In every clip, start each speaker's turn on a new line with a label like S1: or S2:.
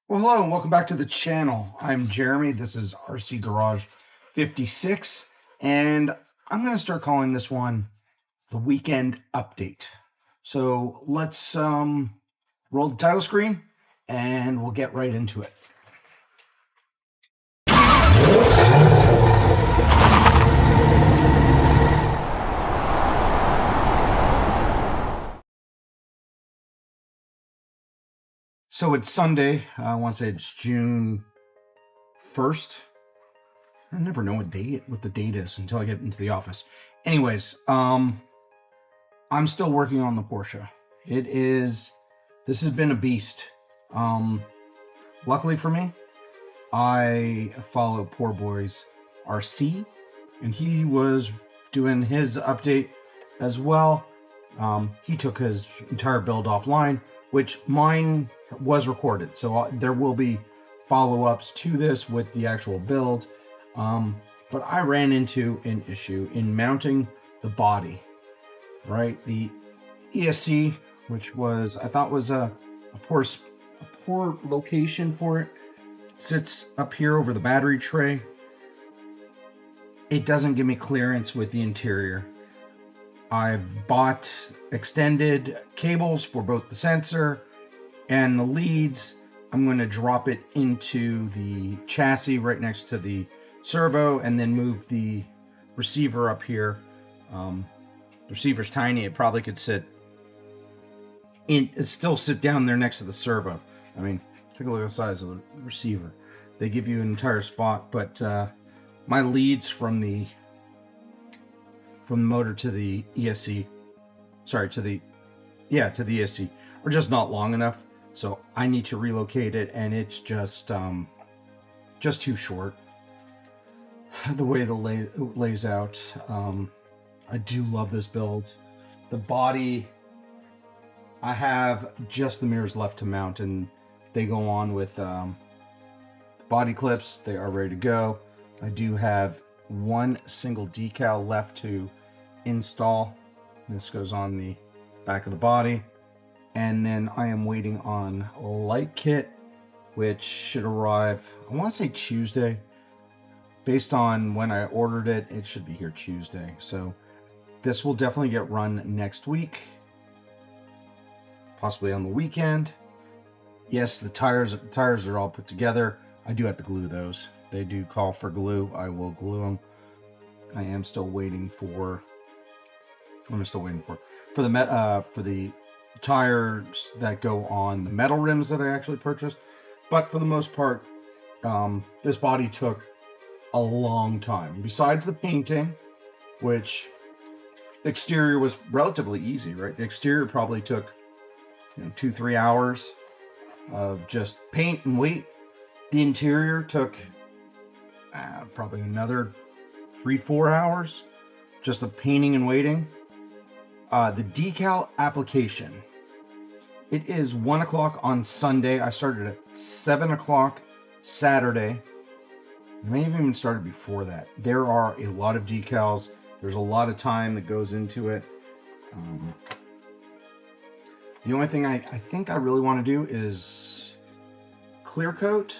S1: Well, hello and welcome back to the channel. I'm Jeremy. This is RC Garage 56, and I'm going to start calling this one the Weekend Update. So let's roll the title screen and we'll get right into it. So it's Sunday. I want to say it's June 1st. I never know what the date is until I get into the office. Anyways, I'm still working on the Porsche. This has been a beast. Luckily for me, I follow Poor Boy's RC, and he was doing his update as well. He took his entire build offline, which mine was recorded, so there will be follow-ups to this with the actual build. But I ran into an issue in mounting the body, right? The ESC, which I thought was a poor location for it, sits up here over the battery tray. It doesn't give me clearance with the interior. I've bought extended cables for both the sensor and the leads. I'm going to drop it into the chassis right next to the servo and then move the receiver up here. The receiver's tiny. It probably could still sit down there next to the servo. I mean, take a look at the size of the receiver. They give you an entire spot, but my leads from the motor to the ESC, to the ESC, are just not long enough. So I need to relocate it, and it's just too short. The way the lays out. I do love this build. The body, I have just the mirrors left to mount, and they go on with body clips. They are ready to go. I do have one single decal left to install. This goes on the back of the body. And then I am waiting on a light kit, which should arrive, I want to say Tuesday. Based on when I ordered it, it should be here Tuesday. So this will definitely get run next week, possibly on the weekend. Yes, the tires are all put together. I do have to glue those. They do call for glue. I will glue them. I am still waiting for. For the tires that go on the metal rims that I actually purchased. But for the most part, this body took a long time. Besides the painting, which the exterior was relatively easy, right? The exterior probably took 2-3 hours of just paint and wait. The interior took probably another 3-4 hours just of painting and waiting. The decal application. It is 1 o'clock on Sunday. I started at 7 o'clock Saturday. I may have even started before that. There are a lot of decals. There's a lot of time that goes into it. The only thing I think I really want to do is clear coat,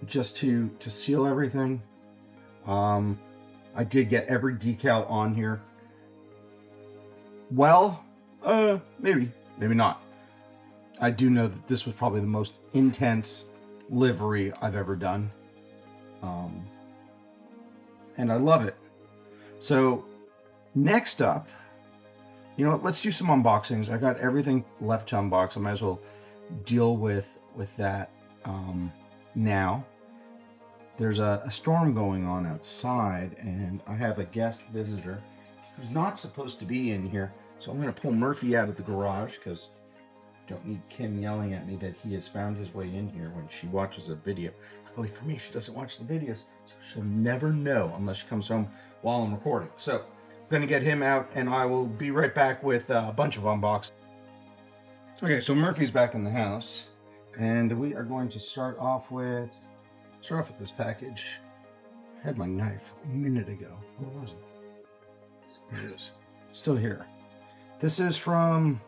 S1: just to seal everything. I did get every decal on here. Well, maybe not. I do know that this was probably the most intense livery I've ever done. And I love it. So next up, let's do some unboxings. I got everything left to unbox. I might as well deal with that now. There's a storm going on outside, and I have a guest visitor who's not supposed to be in here. So I'm going to pull Murphy out of the garage because I don't need Kim yelling at me that he has found his way in here when she watches a video. Luckily for me, she doesn't watch the videos, so she'll never know unless she comes home while I'm recording. So I'm going to get him out, and I will be right back with a bunch of unboxings. Okay, so Murphy's back in the house, and we are going to start off with this package. I had my knife a minute ago. Where was it? Here it is. Still here. This is from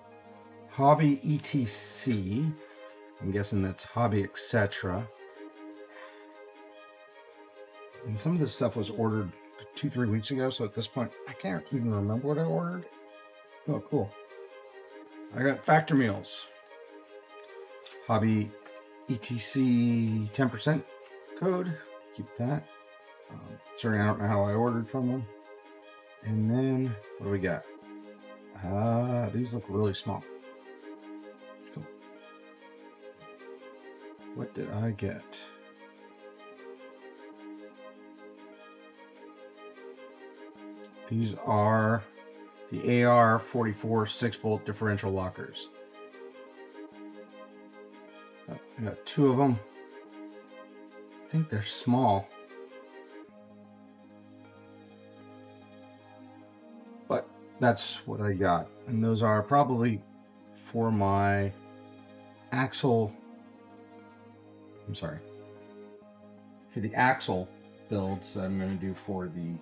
S1: Hobby ETC. I'm guessing that's Hobby Etc. And some of this stuff was ordered 2-3 weeks ago, so at this point, I can't even remember what I ordered. Oh, cool. I got Factor Meals. Hobby ETC 10% code. Keep that. Sorry, I don't know how I ordered from them. And then, what do we got? These look really small. Cool. What did I get? These are the AR44 6-bolt differential lockers. I got 2 of them. I think they're small. But that's what I got. And those are probably for my axle. I'm sorry. For the axle builds that I'm going to do for the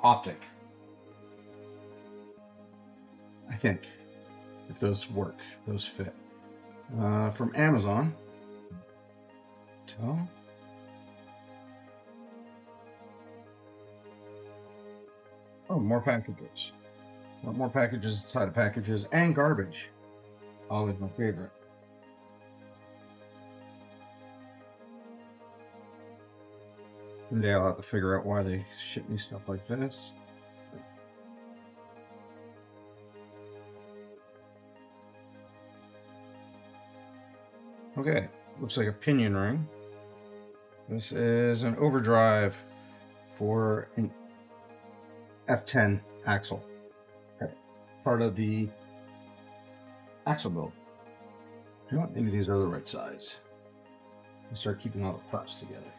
S1: optic. I think. If those work, those fit. From Amazon. Oh, more packages. More packages inside of packages and garbage. Always my favorite. One day I'll have to figure out why they ship me stuff like this. Okay, looks like a pinion ring. This is an overdrive for an F10 axle. Okay. Part of the axle build. You know what? Maybe these are the right size. I'll start keeping all the parts together.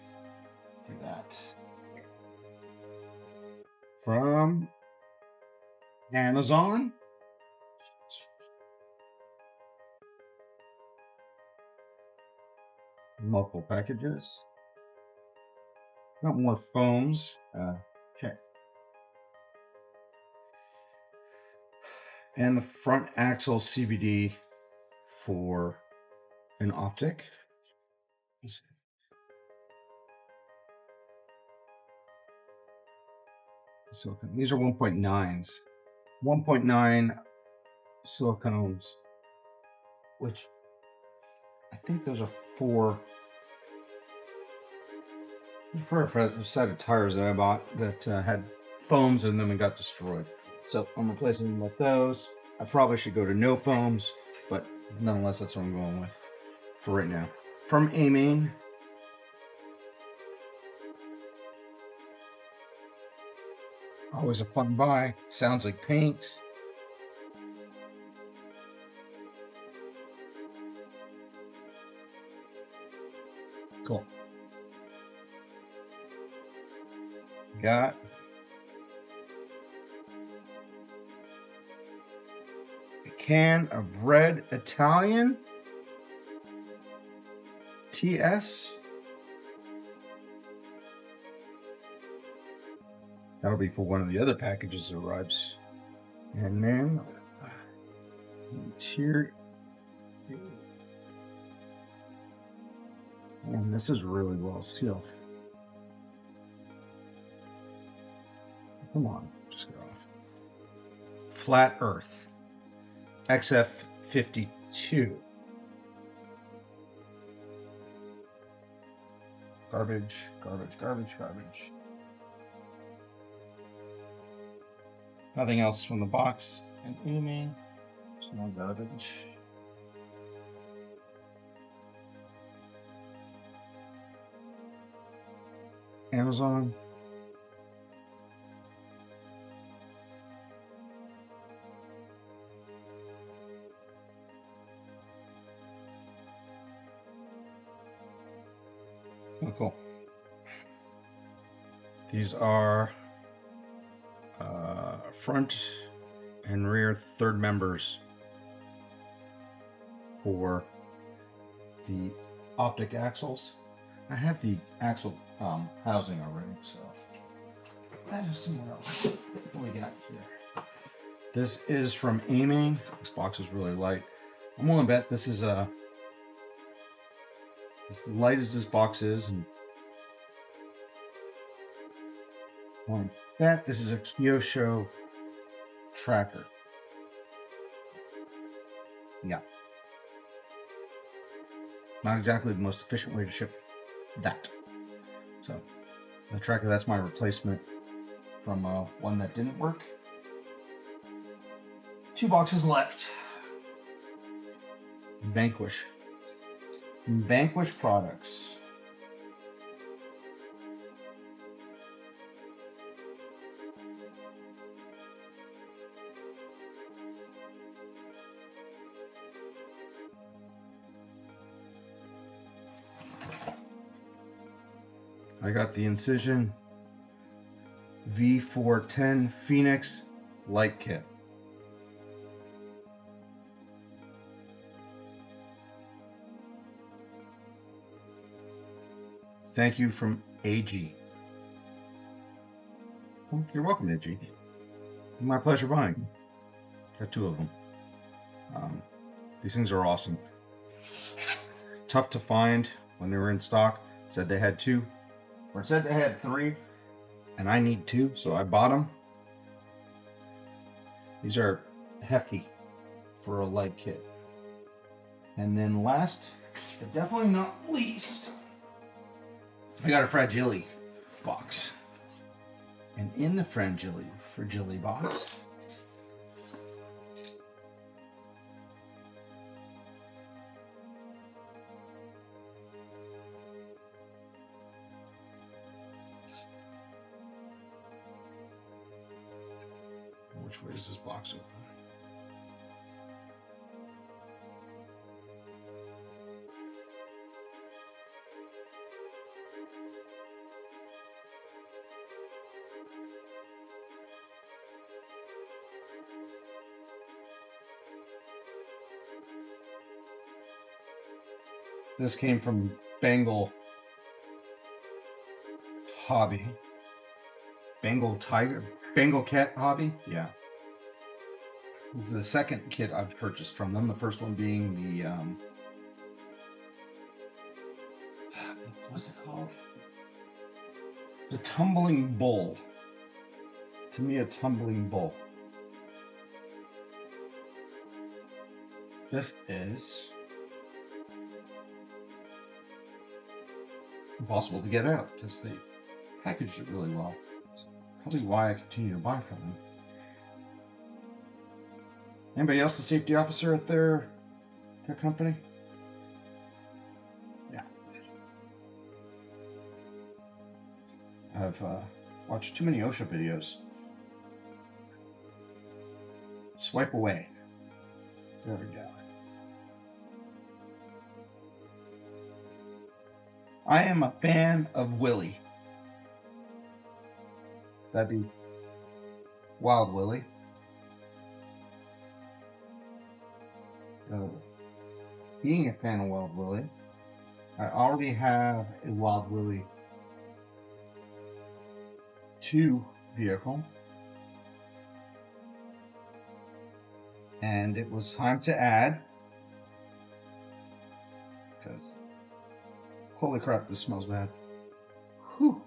S1: Do that. From Amazon. Multiple packages. Got more foams. Okay. And the front axle CVD for an optic. Silicone. These are 1.9s. 1.9 silicones, which I think those are for a set of tires that I bought that had foams in them and got destroyed. So I'm replacing them with those. I probably should go to no foams, but nonetheless, that's what I'm going with for right now. From AMain. Always a fun buy. Sounds like paint. Cool. Got a can of red Italian TS. That'll be for one of the other packages that arrives. And then here. And this is really well sealed. Come on, just get off. Flat Earth. XF52. Garbage, garbage, garbage, garbage. Nothing else from the box. And AMain. Small garbage. Amazon. Oh, cool. These are front and rear third members for the optic axles. I have the axle housing already, so that is somewhere else. What we got here? This is from AMain. This box is really light. I'm willing to bet this is a as light as this box is, and like that, this is a Kyosho tracker. Yeah. Not exactly the most efficient way to ship that. So, the tracker, that's my replacement from one that didn't work. 2 boxes left. Vanquish. Vanquish products. I got the Incision V410 Phoenix light kit. Thank you from AG. Well, you're welcome, AG. My pleasure buying. Got 2 of them. These things are awesome. Tough to find when they were in stock. Said they had 2. Or it said they had 3, and I need 2, so I bought them. These are hefty for a light kit. And then last, but definitely not least, I got a Fragile box. And in the Fragile box, which way is this box open? This came from Bengal Hobby. Bengal Cat Hobby? Yeah. This is the second kit I've purchased from them. The first one being the, what's it called? The Tumbling Bull. Tamiya Tumbling Bull. This is impossible to get out because they packaged it really well. Probably why I continue to buy from them. Anybody else a safety officer at their company? Yeah. I've watched too many OSHA videos. Swipe away. There we go. I am a fan of Willy. That'd be Wild Willy. Being a fan of Wild Willy, I already have a Wild Willy 2 vehicle. And it was time to add, because holy crap, this smells bad. Whew.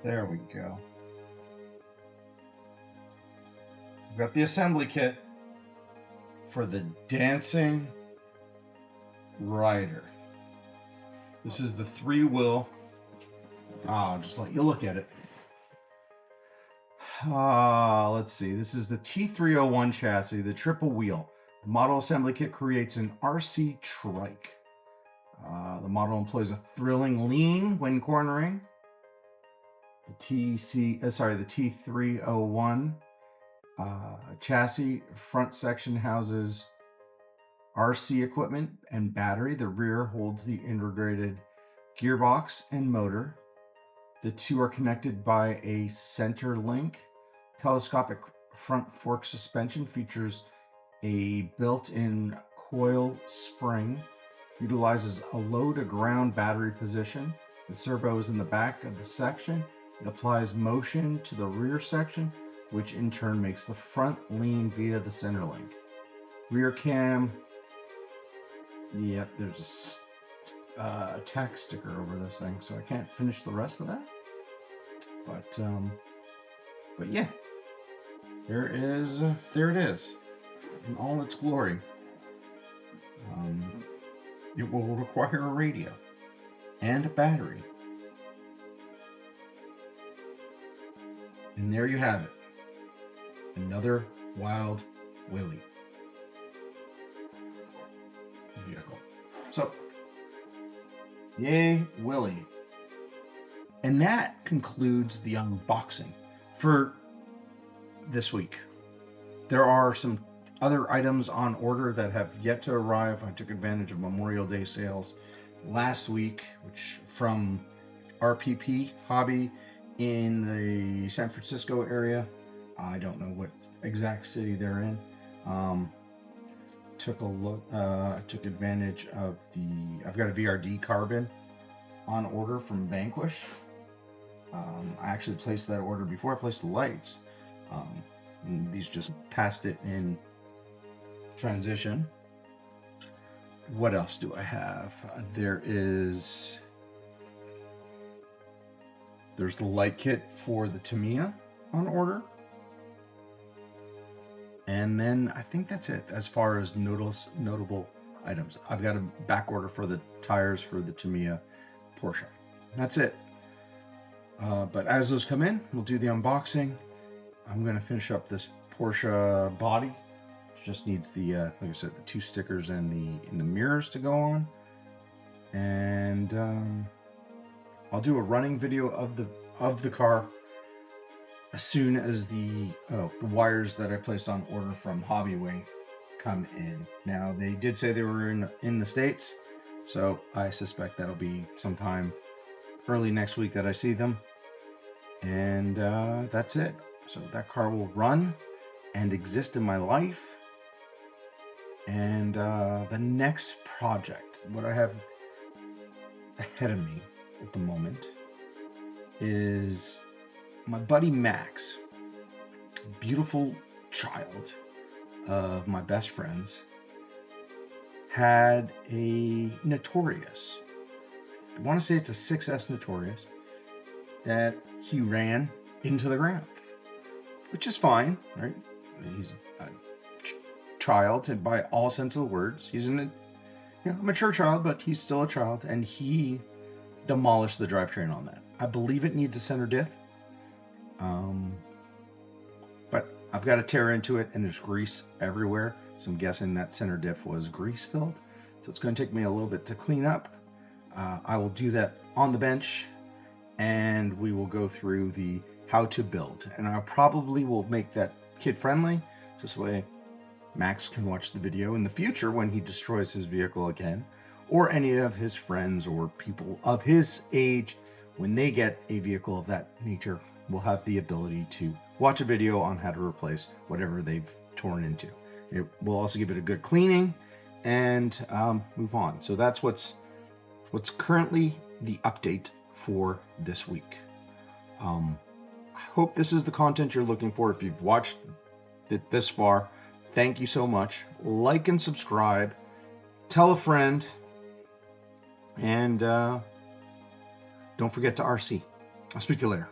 S1: There we go. We've got the assembly kit for the Dancing Rider. This is the 3-wheel. I'll just let you look at it. Let's see. This is the T3-01 chassis, the triple wheel. The model assembly kit creates an RC trike. The model employs a thrilling lean when cornering. The T3-01 chassis front section houses RC equipment and battery. The rear holds the integrated gearbox and motor. The 2 are connected by a center link. Telescopic front fork suspension features a built-in coil spring. Utilizes a low-to-ground battery position. The servo is in the back of the section. It applies motion to the rear section, which in turn makes the front lean via the center link. Rear cam Yep, there's a tack sticker over this thing, so I can't finish the rest of that. But yeah, there it is in all its glory. It will require a radio and a battery. And there you have it. Another Wild Willy vehicle. So, yay, Willy. And that concludes the unboxing for this week. There are some other items on order that have yet to arrive. I took advantage of Memorial Day sales last week, which from RPP Hobby in the San Francisco area. I don't know what exact city they're in. Took a look. Took advantage of I've got a VRD carbon on order from Vanquish. I actually placed that order before I placed the lights. These just passed it in transition. What else do I have? There's the light kit for the Tamiya on order. And then I think that's it as far as notable items. I've got a back order for the tires for the Tamiya Porsche. That's it. But as those come in, we'll do the unboxing. I'm going to finish up this Porsche body. It just needs the, like I said, the two stickers and the mirrors to go on. And I'll do a running video of the car as soon as the wires that I placed on order from Hobbyway come in. Now, they did say they were in the States, so I suspect that'll be sometime early next week that I see them. And that's it. So that car will run and exist in my life. And the next project, what I have ahead of me at the moment, is my buddy Max, beautiful child of my best friend's, had a Notorious. I want to say it's a 6S Notorious that he ran into the ground, which is fine, right? He's a child, and by all sense of the words, he's a mature child, but he's still a child, and he demolished the drivetrain on that. I believe it needs a center diff, but I've got to tear into it, and there's grease everywhere, so I'm guessing that center diff was grease filled, so it's going to take me a little bit to clean up. I will do that on the bench, and we will go through the how to build, and I probably will make that kid friendly, just so way Max can watch the video in the future when he destroys his vehicle again, or any of his friends or people of his age when they get a vehicle of that nature will have the ability to watch a video on how to replace whatever they've torn into. It will also give it a good cleaning and move on. So that's what's currently the update for this week. I hope this is the content you're looking for. If you've watched it this far, thank you so much. Like and subscribe. Tell a friend. And don't forget to RC. I'll speak to you later.